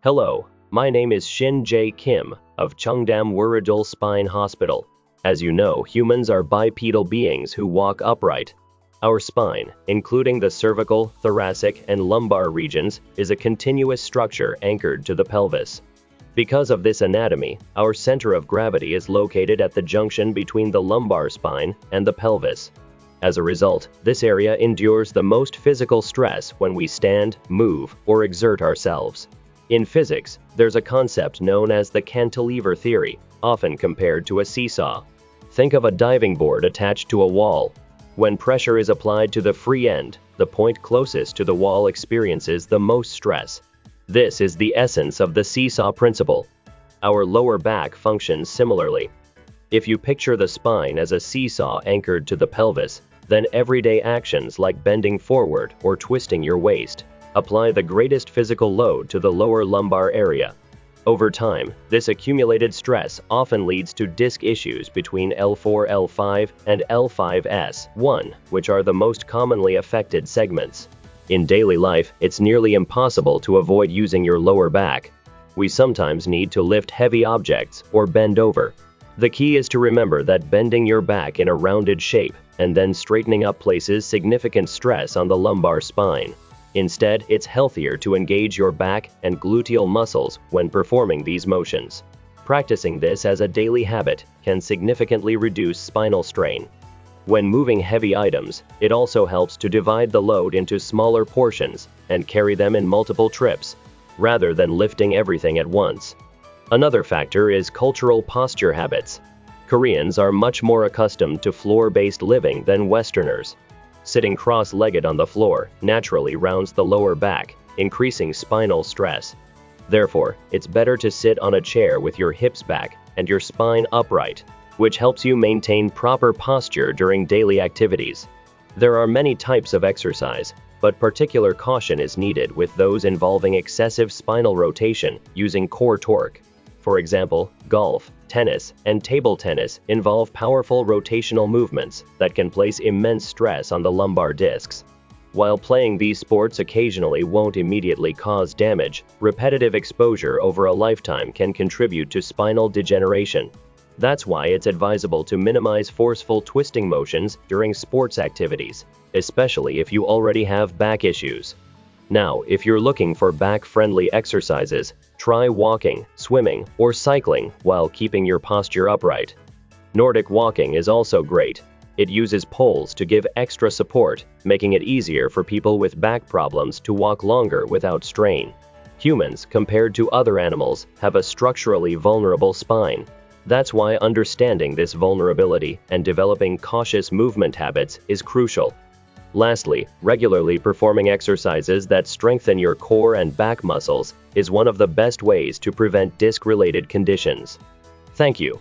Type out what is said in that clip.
Hello, my name is Shin Jae Kim of Cheongdam Wooridul Spine Hospital. As you know, humans are bipedal beings who walk upright. Our spine, including the cervical, thoracic, and lumbar regions, is a continuous structure anchored to the pelvis. Because of this anatomy, our center of gravity is located at the junction between the lumbar spine and the pelvis. As a result, this area endures the most physical stress when we stand, move, or exert ourselves. In physics, there's a concept known as the cantilever theory, often compared to a seesaw. Think of a diving board attached to a wall. When pressure is applied to the free end, the point closest to the wall experiences the most stress. This is the essence of the seesaw principle. Our lower back functions similarly. If you picture the spine as a seesaw anchored to the pelvis, then everyday actions like bending forward or twisting your waist apply the greatest physical load to the lower lumbar area. Over time, this accumulated stress often leads to disc issues between L4, L5, and L5S1, which are the most commonly affected segments. In daily life, it's nearly impossible to avoid using your lower back. We sometimes need to lift heavy objects or bend over. The key is to remember that bending your back in a rounded shape and then straightening up places significant stress on the lumbar spine. Instead, it's healthier to engage your back and gluteal muscles when performing these motions. Practicing this as a daily habit can significantly reduce spinal strain. When moving heavy items, it also helps to divide the load into smaller portions and carry them in multiple trips, rather than lifting everything at once. Another factor is cultural posture habits. Koreans are much more accustomed to floor-based living than Westerners. Sitting cross-legged on the floor naturally rounds the lower back, increasing spinal stress. Therefore, it's better to sit on a chair with your hips back and your spine upright, which helps you maintain proper posture during daily activities. There are many types of exercise, but particular caution is needed with those involving excessive spinal rotation using core torque. For example, golf, tennis, and table tennis involve powerful rotational movements that can place immense stress on the lumbar discs. While playing these sports occasionally won't immediately cause damage, repetitive exposure over a lifetime can contribute to spinal degeneration. That's why it's advisable to minimize forceful twisting motions during sports activities, especially if you already have back issues. Now, if you're looking for back-friendly exercises, try walking, swimming, or cycling while keeping your posture upright. Nordic walking is also great. It uses poles to give extra support, making it easier for people with back problems to walk longer without strain. Humans, compared to other animals, have a structurally vulnerable spine. That's why understanding this vulnerability and developing cautious movement habits is crucial. Lastly, regularly performing exercises that strengthen your core and back muscles is one of the best ways to prevent disc-related conditions. Thank you.